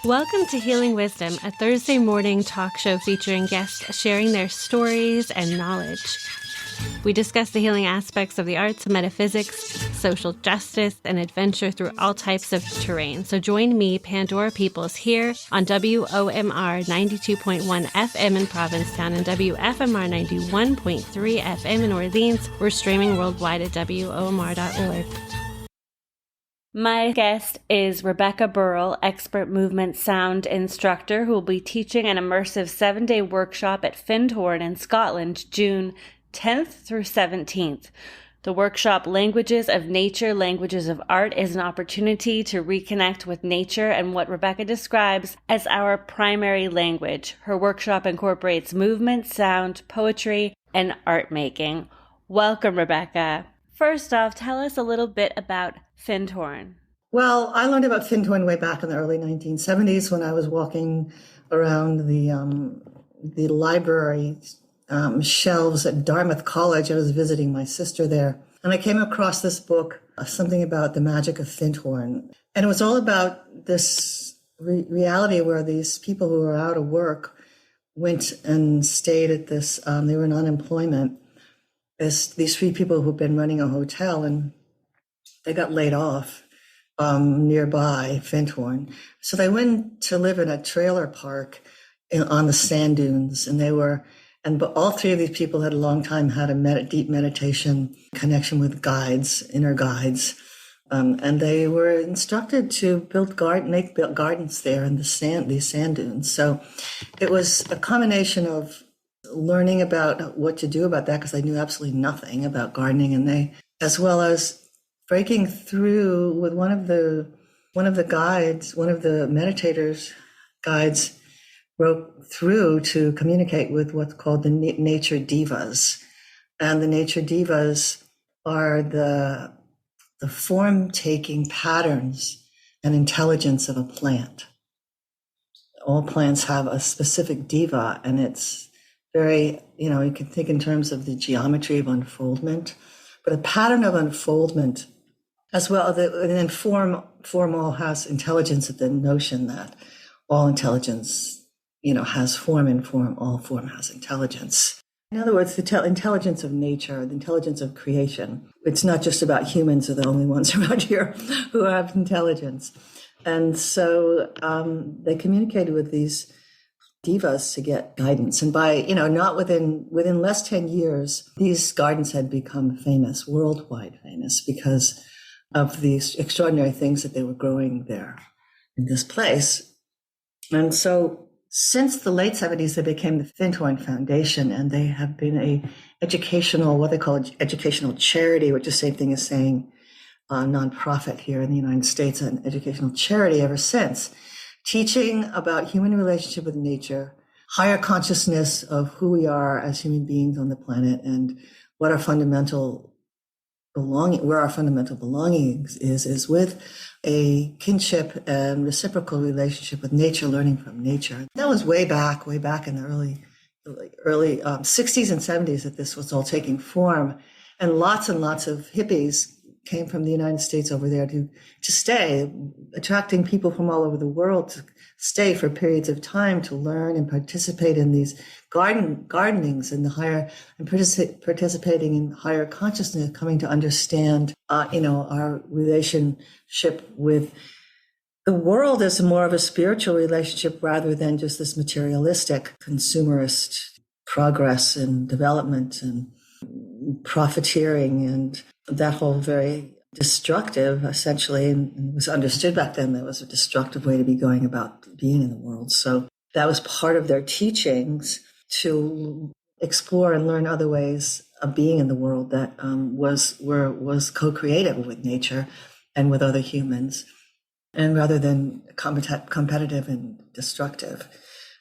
Welcome to Healing Wisdom, a Thursday morning talk show featuring guests sharing their stories and knowledge. We discuss the healing aspects of the arts, metaphysics, social justice, and adventure through all types of terrain. So join me, Pandora Peoples, here on WOMR 92.1 FM in Provincetown and WFMR 91.3 FM in Orleans. We're streaming worldwide at WOMR.org. My guest is Rebecca Burrill, expert movement sound instructor, who will be teaching an immersive 7-day workshop at Findhorn in Scotland, June 10th through 17th. The workshop, Languages of Nature, Languages of Art, is an opportunity to reconnect with nature and what Rebecca describes as our primary language. Her workshop incorporates movement, sound, poetry, and art making. Welcome, Rebecca. First off, tell us a little bit about Findhorn. Well, I learned about Findhorn way back in the early 1970s when I was walking around the library shelves at Dartmouth College. I was visiting my sister there, and I came across this book, something about the magic of Findhorn. And it was all about this reality where these people who were out of work went and stayed at this, they were in unemployment. These three people who've been running a hotel, and they got laid off nearby Findhorn. So they went to live in a trailer park on the sand dunes, but all three of these people had a long time had a deep meditation connection with guides, inner guides, and they were instructed to make gardens there in these sand dunes. So it was a combination of learning about what to do about that, because I knew absolutely nothing about gardening, and as well as breaking through with one of the meditators guides broke through to communicate with what's called the nature divas. And the nature divas are the form-taking patterns and intelligence of a plant. All plants have a specific diva, and it's very, you can think in terms of the geometry of unfoldment, but a pattern of unfoldment as well. And then form all has intelligence, at the notion that all intelligence, has form, and all form has intelligence. In other words, the intelligence of nature, the intelligence of creation. It's not just about humans are the only ones around here who have intelligence. And so they communicated with these divas to get guidance. And by, not within less 10 years, these gardens had become famous, worldwide famous, because of these extraordinary things that they were growing there in this place. And so since the late 70s, they became the Findhorn Foundation, and they have been what they call educational charity, which is the same thing as saying nonprofit here in the United States, an educational charity ever since, teaching about human relationship with nature, higher consciousness of who we are as human beings on the planet, and what our fundamental where our fundamental belonging is with a kinship and reciprocal relationship with nature, learning from nature. That was way back in the early 60s and 70s that this was all taking form. And lots of hippies came from the United States over there to stay, attracting people from all over the world to stay for periods of time to learn and participate in these gardenings and participating in higher consciousness, coming to understand, our relationship with the world as more of a spiritual relationship rather than just this materialistic, consumerist progress and development and profiteering, and that whole very destructive, essentially, and it was understood back then that was a destructive way to be going about being in the world. So that was part of their teachings, to explore and learn other ways of being in the world that was co-creative with nature and with other humans, and rather than competitive and destructive.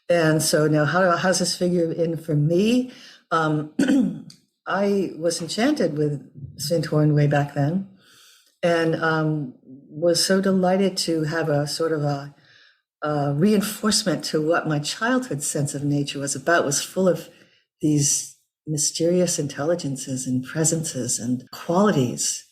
And so now, how's this figure in for me? I was enchanted with Findhorn way back then, and was so delighted to have a sort of a reinforcement to what my childhood sense of nature was about. Was full of these mysterious intelligences and presences and qualities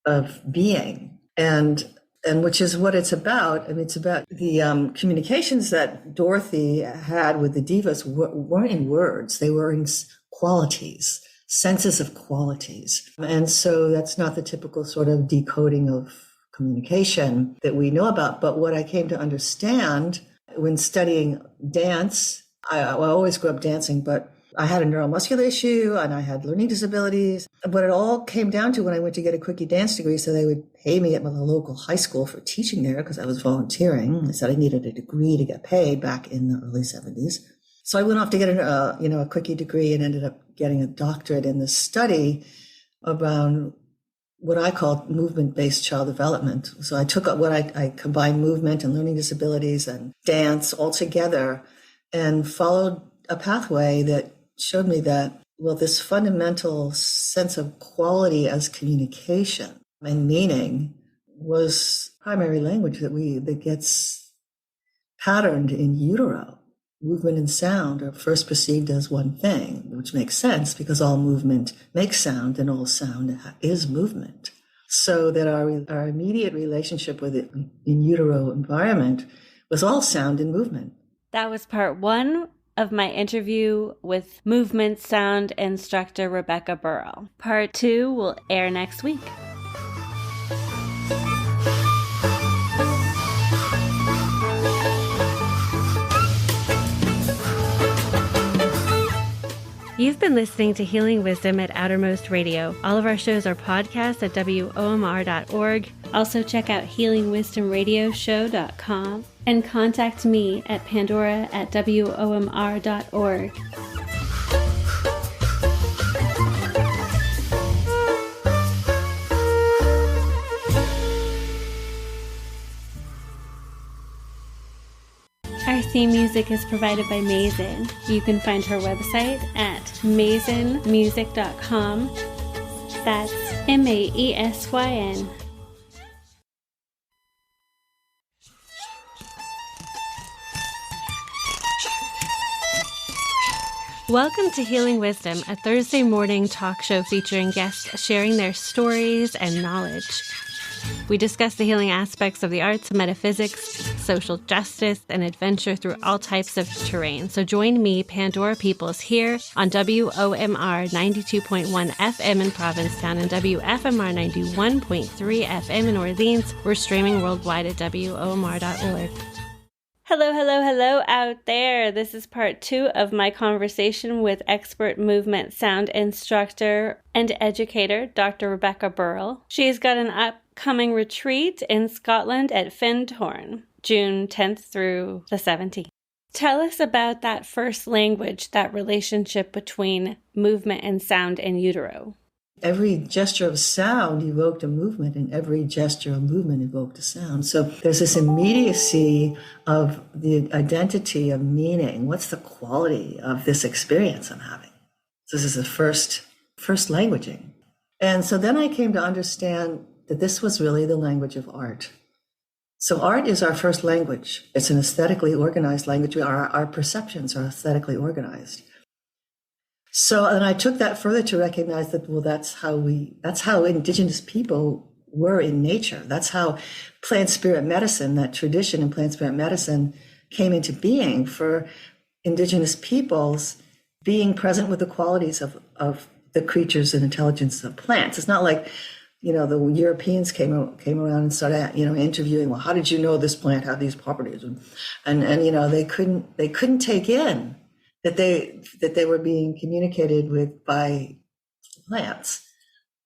of being. And and which is what it's about. I mean, it's about the communications that Dorothy had with the divas weren't in words. They were in qualities, senses of qualities. And so that's not the typical sort of decoding of communication that we know about. But what I came to understand when studying dance, I always grew up dancing, but I had a neuromuscular issue and I had learning disabilities. But it all came down to when I went to get a quickie dance degree, so they would pay me at my local high school for teaching there because I was volunteering. They said I needed a degree to get paid back in the early 70s. So I went off to get a quickie degree and ended up getting a doctorate in the study around what I call movement-based child development. So I took what I combined movement and learning disabilities and dance all together and followed a pathway that showed me that, well, this fundamental sense of quality as communication and meaning was primary language that gets patterned in utero. Movement and sound are first perceived as one thing, which makes sense because all movement makes sound and all sound is movement. So that our immediate relationship with it in utero environment was all sound and movement. That was part one of my interview with movement sound instructor Rebecca Burrill. Part two will air next week. You've been listening to Healing Wisdom at Outermost Radio. All of our shows are podcasts at WOMR.org. Also check out healingwisdomradioshow.com and contact me at pandora@WOMR.org. Our theme music is provided by Mason. You can find her website at masonmusic.com. That's MAESYN. Welcome to Healing Wisdom, a Thursday morning talk show featuring guests sharing their stories and knowledge. We discuss the healing aspects of the arts, metaphysics, social justice, and adventure through all types of terrain. So join me, Pandora Peoples, here on WOMR 92.1 FM in Provincetown and WFMR 91.3 FM in Orleans. We're streaming worldwide at WOMR.org. Hello, hello, hello out there. This is part two of my conversation with expert movement sound instructor and educator, Dr. Rebecca Burrill. She's got an upcoming retreat in Scotland at Findhorn, June 10th through the 17th. Tell us about that first language, that relationship between movement and sound in utero. Every gesture of sound evoked a movement, and every gesture of movement evoked a sound. So there's this immediacy of the identity of meaning. What's the quality of this experience I'm having? This is the first languaging. And so then I came to understand that this was really the language of art. So art is our first language. It's an aesthetically organized language. Our perceptions are aesthetically organized. So, and I took that further to recognize that, well, that's how indigenous people were in nature. That's how plant spirit medicine, that tradition in plant spirit medicine, came into being for indigenous peoples, being present with the qualities of the creatures and intelligence of plants. It's not like, the Europeans came around and started, interviewing, well, how did you know this plant had these properties? And they couldn't take in that they were being communicated with by plants.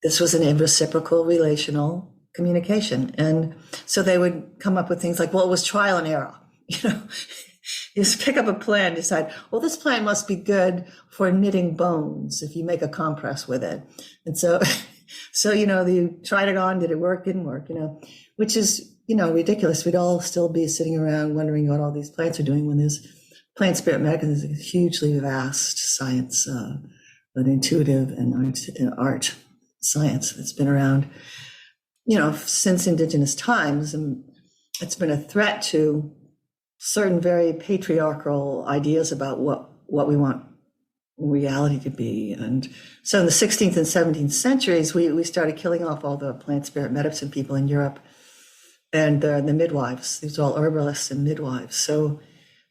This was an reciprocal relational communication. And so they would come up with things like, well, it was trial and error. You just pick up a plant, decide, well, this plant must be good for knitting bones if you make a compress with it. And so you tried it on, did it work, didn't work, which is, ridiculous. We'd all still be sitting around wondering what all these plants are doing when there's plant spirit medicine is a hugely vast science, an intuitive and art science that's been around, since indigenous times. And it's been a threat to certain very patriarchal ideas about what we want reality to be. And so in the 16th and 17th centuries, we started killing off all the plant spirit medicine people in Europe and the midwives. These are all herbalists and midwives. So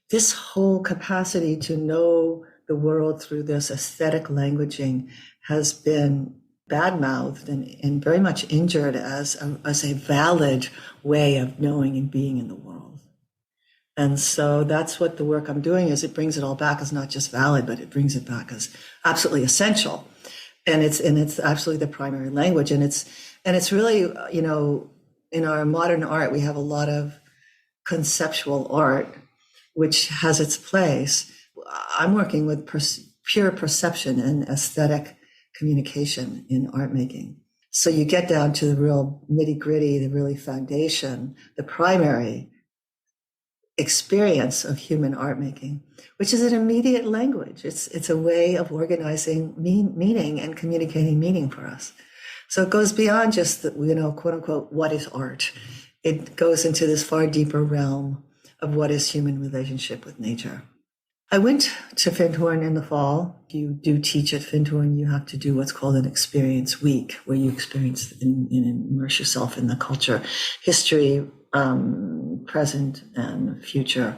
this whole capacity to know the world through this aesthetic languaging has been bad-mouthed and very much injured as a valid way of knowing and being in the world. And so that's what the work I'm doing is. It brings it all back as not just valid, but it brings it back as absolutely essential. And it's absolutely the primary language. And it's really, in our modern art, we have a lot of conceptual art, which has its place. I'm working with pure perception and aesthetic communication in art making. So you get down to the real nitty gritty, the really foundation, the primary experience of human art making, which is an immediate language. It's a way of organizing meaning and communicating meaning for us. So it goes beyond just the, quote unquote, what is art? It goes into this far deeper realm of what is human relationship with nature. I went to Findhorn in the fall. You do teach at Findhorn. You have to do what's called an experience week, where you experience and immerse yourself in the culture, history, present and future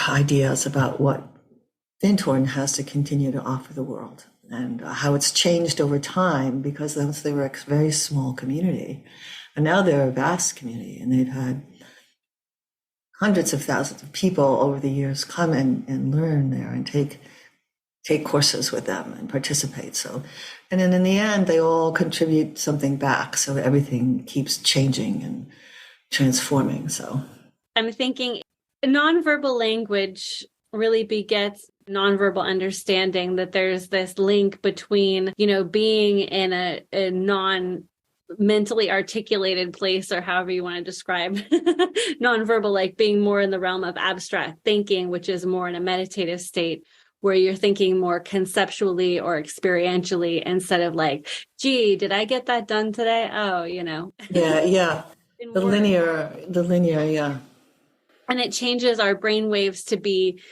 ideas about what Findhorn has to continue to offer the world, and how it's changed over time, because once they were a very small community, and now they're a vast community, and they've had hundreds of thousands of people over the years come and learn there and take courses with them and participate. So, and then in the end, they all contribute something back. So everything keeps changing and transforming. So I'm thinking nonverbal language really begets nonverbal understanding, that there's this link between, being in a non-mentally articulated place, or however you want to describe nonverbal, like being more in the realm of abstract thinking, which is more in a meditative state where you're thinking more conceptually or experientially, instead of like, gee, did I get that done today? Oh, Yeah. The linear, yeah. And it changes our brain waves to be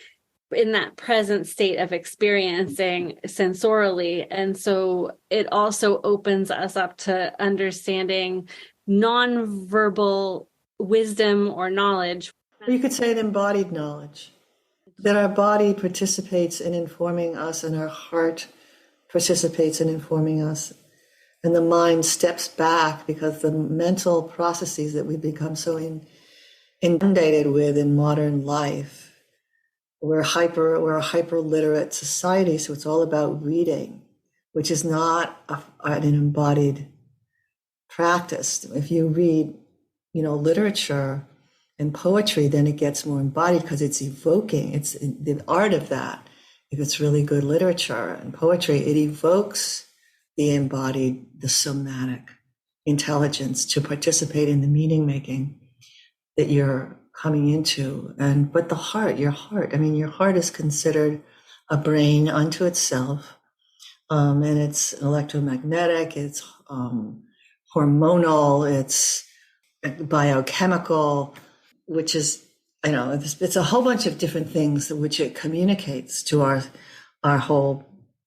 in that present state of experiencing sensorially. And so it also opens us up to understanding nonverbal wisdom or knowledge. Or you could say an embodied knowledge, that our body participates in informing us and our heart participates in informing us. And the mind steps back because the mental processes that we've become so inundated with in modern life. We're a hyper literate society, so it's all about reading, which is not an embodied practice. If you read, literature and poetry, then it gets more embodied because it's evoking. It's the art of that. If it's really good literature and poetry, it evokes the embodied, the somatic intelligence to participate in the meaning making that you're coming into. But the heart, your heart is considered a brain unto itself. And it's electromagnetic, it's hormonal, it's biochemical, which is, it's a whole bunch of different things which it communicates to our whole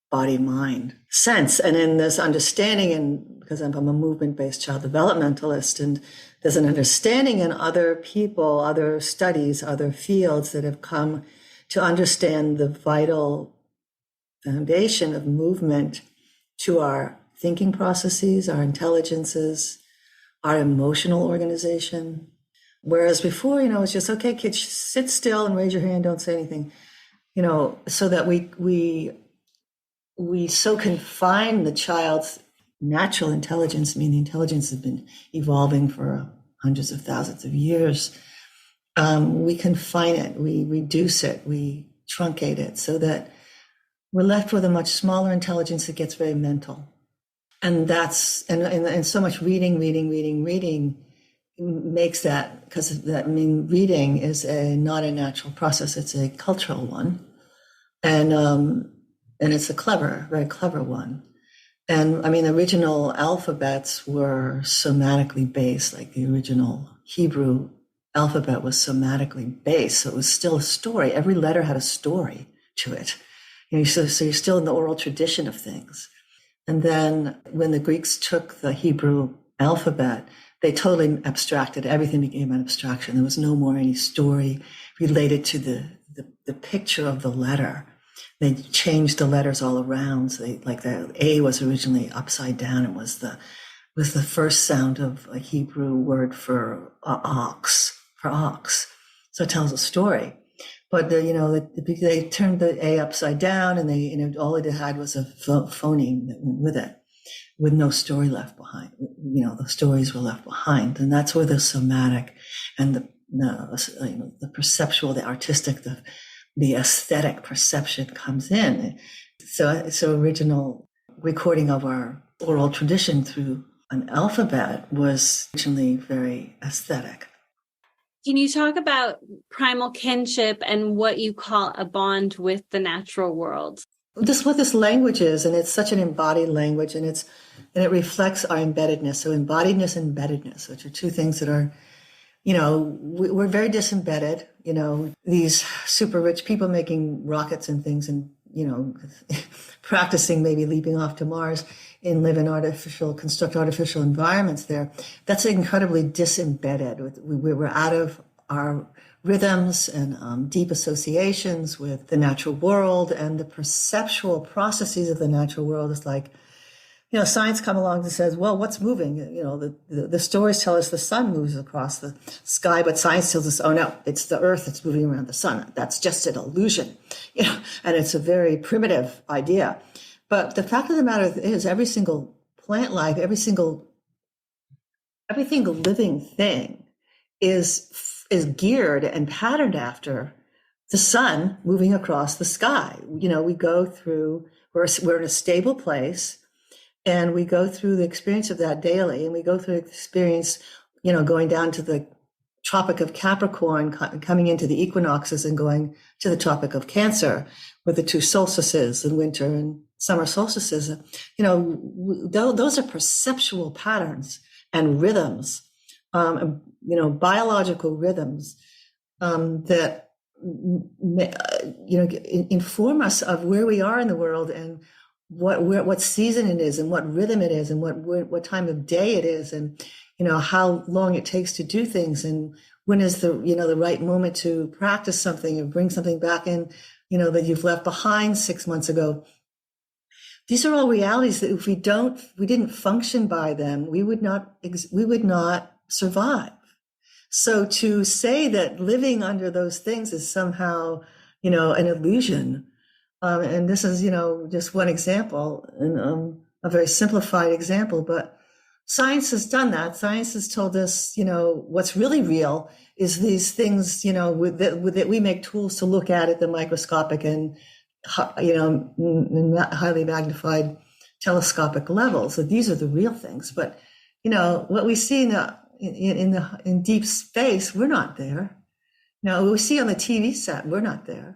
body, mind, sense. And in this understanding, and because I'm a movement-based child developmentalist, and there's an understanding in other people, other studies, other fields that have come to understand the vital foundation of movement to our thinking processes, our intelligences, our emotional organization. Whereas before, it's just, okay, kids, sit still and raise your hand, don't say anything, so that we so confine the child's natural intelligence. The intelligence has been evolving for hundreds of thousands of years. We confine it, we reduce it, we truncate it, so that we're left with a much smaller intelligence that gets very mental. And that's, and so much reading makes that, because reading is not a natural process, it's a cultural one. And it's very clever one. And the original alphabets were somatically based, like the original Hebrew alphabet was somatically based. So it was still a story. Every letter had a story to it. So you're still in the oral tradition of things. And then when the Greeks took the Hebrew alphabet, they totally abstracted. Everything became an abstraction. There was no more any story related to the picture of the letter. They changed the letters all around. So like the A was originally upside down and was the first sound of a Hebrew word for ox. So it tells a story. But they turned the A upside down, and all it had was a phoneme that went with it, with no story left behind. The stories were left behind, and that's where the somatic and the perceptual, the artistic, the aesthetic perception comes in. So original recording of our oral tradition through an alphabet was originally very aesthetic. Can you talk about primal kinship and what you call a bond with the natural world? This is what this language is, and it's such an embodied language, and it reflects our embeddedness. So embodiedness and embeddedness, which are two things that are, we're very disembedded. These super rich people making rockets and things, and practicing maybe leaping off to Mars and construct artificial environments there. That's incredibly disembedded. We're out of our rhythms and deep associations with the natural world, and the perceptual processes of the natural world is like, science come along and says, well, what's moving? The stories tell us the sun moves across the sky, but science tells us, oh no, it's the earth that's moving around the sun. That's just an illusion, and it's a very primitive idea. But the fact of the matter is, every single plant life, every single living thing is geared and patterned after the sun moving across the sky. We go through, we're in a stable place, and we go through the experience of that daily, and we go through the experience, going down to the Tropic of Capricorn, coming into the equinoxes, and going to the Tropic of Cancer with the two solstices, and winter and summer solstices. Those are perceptual patterns and rhythms, biological rhythms that inform us of where we are in the world, and what season it is, and what rhythm it is, and what time of day it is, and how long it takes to do things, and when is the right moment to practice something or bring something back in that you've left behind 6 months ago. These are all realities that if we didn't function by them, we would not survive. So to say that living under those things is somehow an illusion. And this is, just one example, and a very simplified example, but science has done that. Science has told us, what's really real is these things, that we make tools to look at the microscopic and, highly magnified telescopic level. So these are the real things. But, what we see in deep space, we're not there. What we see on the TV set, we're not there.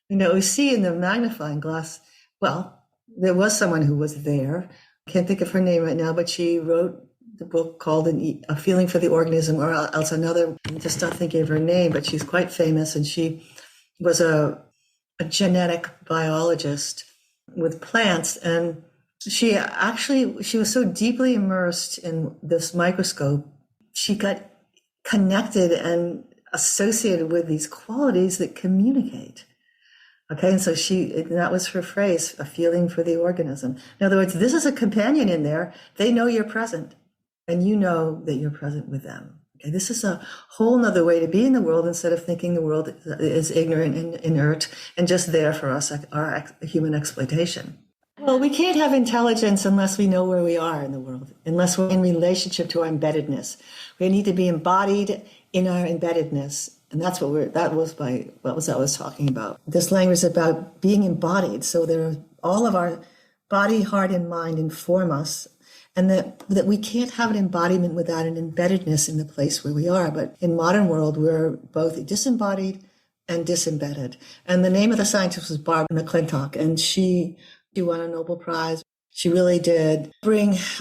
We see in the magnifying glass, well, there was someone who was there. I can't think of her name right now, but she wrote the book called A Feeling for the Organism, or else another, I'm just not thinking of her name, but she's quite famous. And she was a genetic biologist with plants. And she was so deeply immersed in this microscope, she got connected and associated with these qualities that communicate. Okay, and so that was her phrase, a feeling for the organism. In other words, this is a companion in there. They know you're present, and you know that you're present with them. Okay, this is a whole nother way to be in the world, instead of thinking the world is ignorant and inert and just there for us, our human exploitation. Well, we can't have intelligence unless we know where we are in the world, unless we're in relationship to our embeddedness. We need to be embodied in our embeddedness. And that's what I was talking about. This language is about being embodied. So all of our body, heart, and mind inform us, and that we can't have an embodiment without an embeddedness in the place where we are. But in modern world, we're both disembodied and disembedded. And the name of the scientist was Barbara McClintock, and she won a Nobel Prize. She really did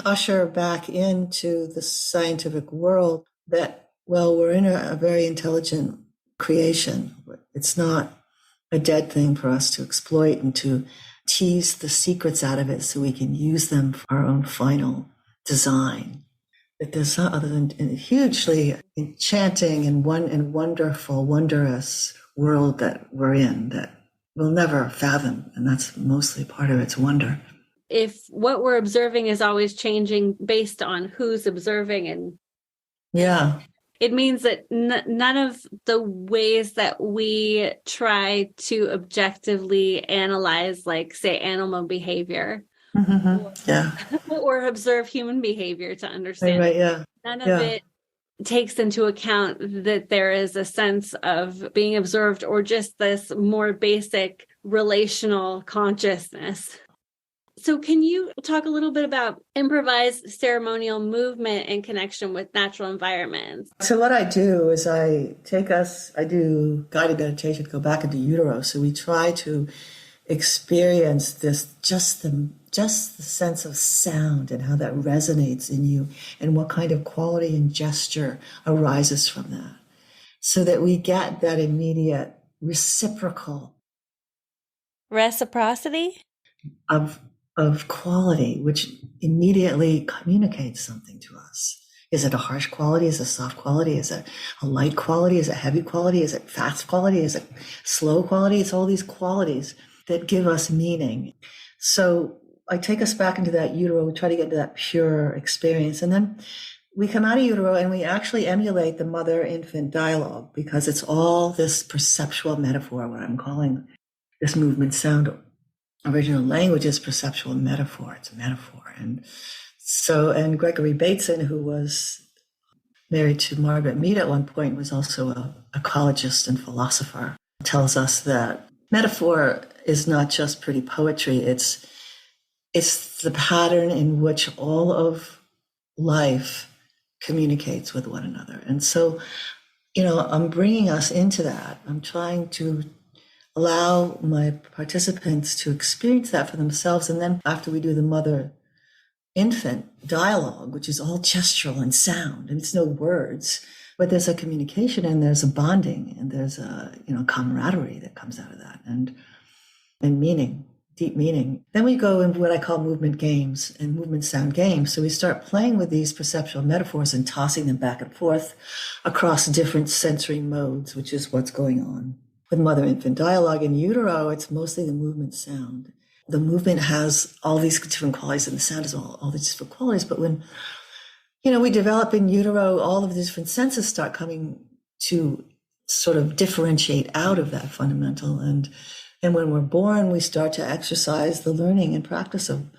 usher back into the scientific world that, well, we're in a very intelligent creation. It's not a dead thing for us to exploit and to tease the secrets out of it so we can use them for our own final design. there's not other than a hugely enchanting and wonderful, wondrous world that we're in that we'll never fathom. And that's mostly part of its wonder. If what we're observing is always changing based on who's observing, and yeah, it means that none of the ways that we try to objectively analyze, like, say, animal behavior, yeah, or observe human behavior to understand, right, yeah, none of it takes into account that there is a sense of being observed, or just this more basic relational consciousness. So can you talk a little bit about improvised ceremonial movement in connection with natural environments? So what I do is I do guided meditation to go back into utero. So we try to experience this, just the sense of sound and how that resonates in you and what kind of quality and gesture arises from that, so that we get that immediate Reciprocity of quality, which immediately communicates something to us. Is it a harsh quality? Is it a soft quality? Is it a light quality? Is it heavy quality? Is it fast quality? Is it slow quality? It's all these qualities that give us meaning. So I take us back into that utero. We try to get into that pure experience. And then we come out of utero and we actually emulate the mother-infant dialogue, because it's all this perceptual metaphor, what I'm calling this movement sound. Original language is perceptual metaphor. It's a metaphor. And Gregory Bateson, who was married to Margaret Mead at one point, was also an ecologist and philosopher, tells us that metaphor is not just pretty poetry. It's the pattern in which all of life communicates with one another. And so, I'm bringing us into that. I'm trying to allow my participants to experience that for themselves. And then after we do the mother-infant dialogue, which is all gestural and sound, and it's no words, but there's a communication and there's a bonding and there's a, camaraderie that comes out of that, and meaning, deep meaning. Then we go in what I call movement games and movement sound games. So we start playing with these perceptual metaphors and tossing them back and forth across different sensory modes, which is what's going on. With mother-infant dialogue in utero, it's mostly the movement sound. The movement has all these different qualities, and the sound has all these different qualities. But when, we develop in utero, all of the different senses start coming to sort of differentiate out of that fundamental. And when we're born, we start to exercise the learning and practice of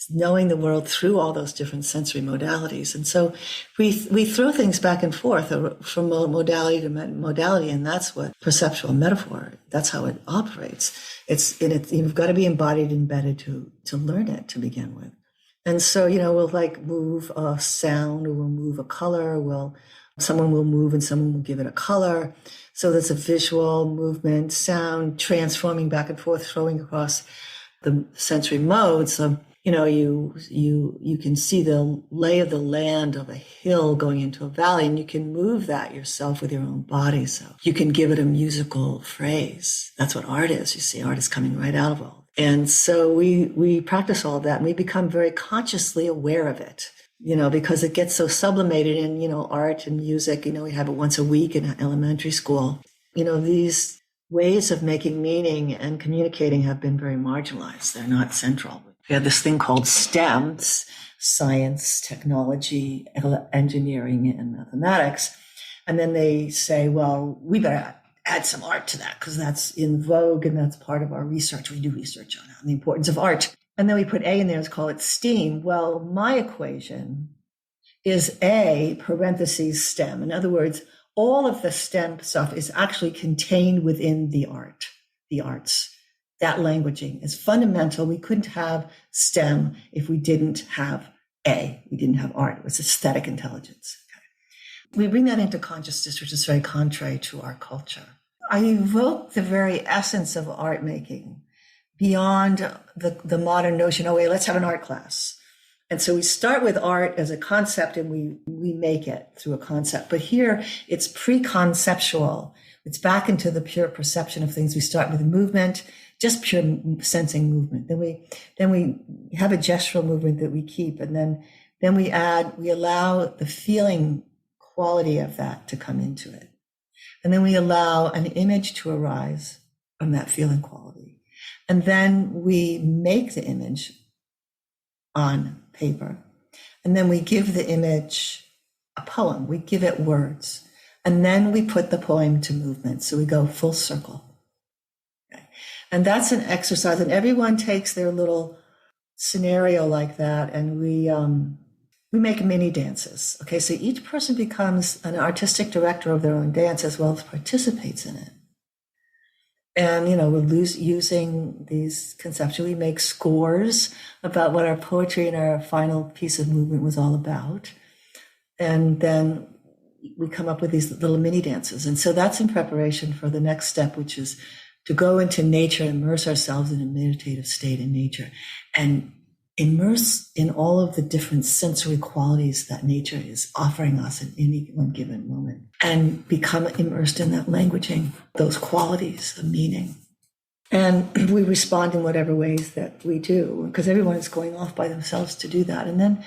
knowing the world through all those different sensory modalities. And so we throw things back and forth from modality to modality, and that's what perceptual metaphor, that's how it operates. You've got to be embodied, embedded to learn it to begin with. And so, we'll like move a sound, or we'll move a color, someone will move and someone will give it a color. So there's a visual movement, sound, transforming back and forth, throwing across the sensory modes. So, you can see the lay of the land of a hill going into a valley, and you can move that yourself with your own body. So you can give it a musical phrase. That's what art is. You see, art is coming right out of all. And so we practice all of that, and we become very consciously aware of it, because it gets so sublimated in, art and music. We have it once a week in elementary school. These ways of making meaning and communicating have been very marginalized. They're not central. We have this thing called STEM, science, technology, engineering, and mathematics. And then they say, well, we better add some art to that because that's in vogue and that's part of our research. We do research on the importance of art. And then we put A in there, let's call it STEAM. Well, my equation is A parentheses STEM. In other words, all of the STEM stuff is actually contained within the arts. That languaging is fundamental. We couldn't have STEM if we didn't have A. We didn't have art. It was aesthetic intelligence. Okay. We bring that into consciousness, which is very contrary to our culture. I evoke the very essence of art making beyond the modern notion, let's have an art class. And so we start with art as a concept and we make it through a concept. But here it's pre-conceptual. It's back into the pure perception of things. We start with movement, just pure sensing movement. Then we have a gestural movement that we keep. And then Then we allow the feeling quality of that to come into it. And then we allow an image to arise from that feeling quality. And then we make the image on paper. And then we give the image a poem. We give it words. And then we put the poem to movement. So we go full circle. Okay. And that's an exercise. And everyone takes their little scenario like that. And we make mini dances. Okay. So each person becomes an artistic director of their own dance as well as participates in it. And, we're using these conceptually, we make scores about what our poetry and our final piece of movement was all about. And then we come up with these little mini dances. And so that's in preparation for the next step, which is to go into nature, immerse ourselves in a meditative state in nature, and immerse in all of the different sensory qualities that nature is offering us in any one given moment, and become immersed in that languaging, those qualities of meaning. And we respond in whatever ways that we do, because everyone is going off by themselves to do that. And then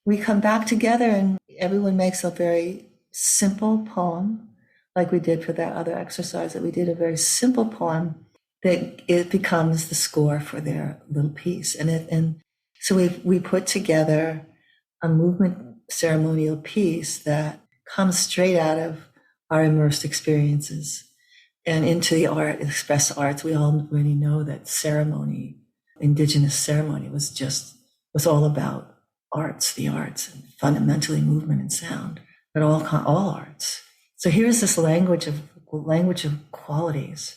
we come back together and everyone makes a very simple poem, like we did for that other exercise that we did, a very simple poem that it becomes the score for their little piece. And so we put together a movement ceremonial piece that comes straight out of our immersed experiences and into the express arts. We already know that ceremony, indigenous ceremony, was all about arts, the arts, and fundamentally movement and sound, but all arts. So here's this language of qualities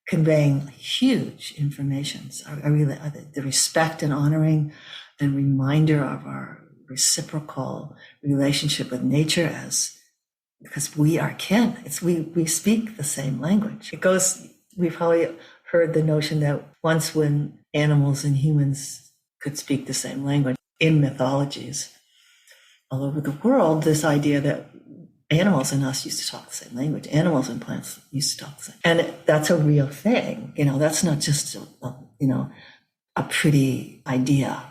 conveying huge information. The respect and honoring and reminder of our reciprocal relationship with nature, because we are kin. We speak the same language. We've probably heard the notion that once when animals and humans could speak the same language in mythologies all over the world, this idea that animals and us used to talk the same language. Animals and plants used to talk the same. And that's a real thing. That's not just a pretty idea,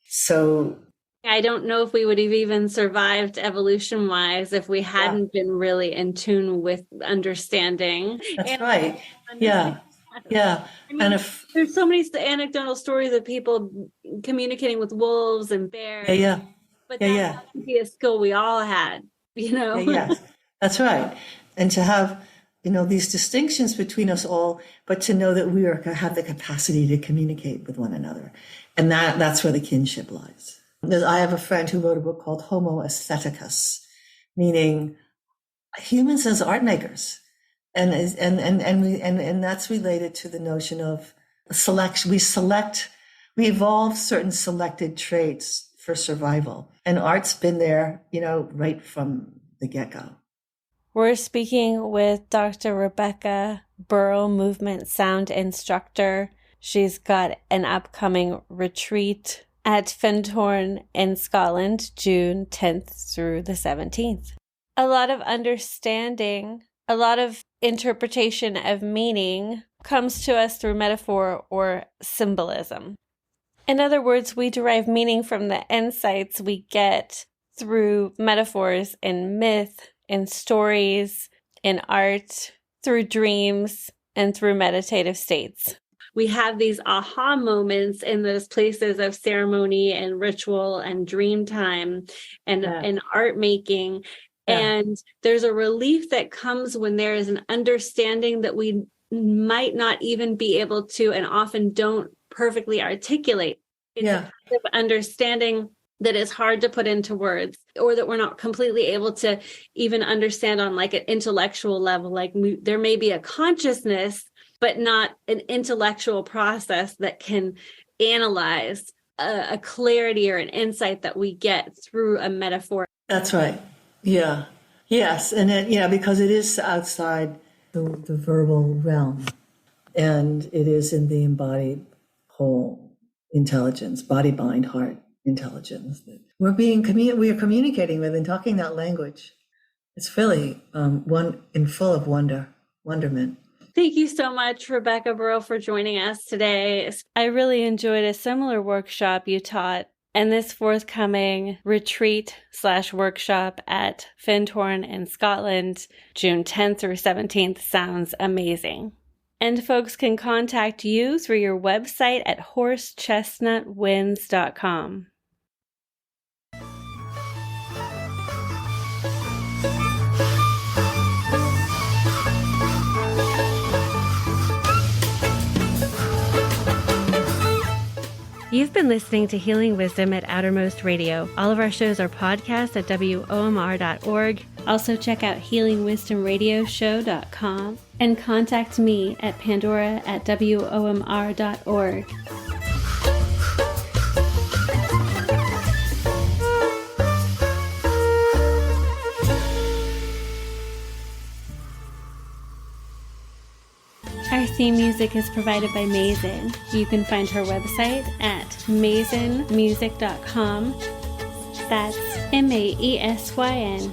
So I don't know if we would have even survived evolution-wise if we hadn't been really in tune with understanding. That's right. Yeah. Yeah. I mean, there's so many anecdotal stories of people communicating with wolves and bears. Yeah. But that has to be a skill we all had. Yes, that's right. And to have, these distinctions between us all, but to know that we have the capacity to communicate with one another. And that's where the kinship lies. I have a friend who wrote a book called Homo Aestheticus, meaning humans as art makers. And that's related to the notion of selection. We evolve certain selected traits for survival. And art's been there, right from the get-go. We're speaking with Dr. Rebecca Burrill, movement sound instructor. She's got an upcoming retreat at Findhorn in Scotland, June 10th through the 17th. A lot of understanding, a lot of interpretation of meaning comes to us through metaphor or symbolism. In other words, we derive meaning from the insights we get through metaphors in myth, in stories, in art, through dreams, and through meditative states. We have these aha moments in those places of ceremony and ritual and dream time and art making. Yeah. And there's a relief that comes when there is an understanding that we might not even be able to and often don't perfectly articulate. It's a kind of understanding that is hard to put into words, or that we're not completely able to even understand on like an intellectual level. Like there may be a consciousness, but not an intellectual process that can analyze a clarity or an insight that we get through a metaphor. That's right. Yeah. Yes. And because it is outside the verbal realm, and it is in the embodied whole intelligence, body, mind, heart intelligence that we are communicating with and talking that language. It's really full of wonderment. Thank you so much, Rebecca Burrill, for joining us today. I really enjoyed a similar workshop you taught, And this forthcoming retreat/workshop at Findhorn in Scotland, June 10th through 17th, sounds amazing. And folks can contact you through your website at horsechestnutwinds.com. You've been listening to Healing Wisdom at Outermost Radio. All of our shows are podcasts at WOMR.org. Also check out healingwisdomradioshow.com and contact me at pandora@WOMR.org. Our theme music is provided by Mazen. You can find her website at mazenmusic.com. That's MAESYN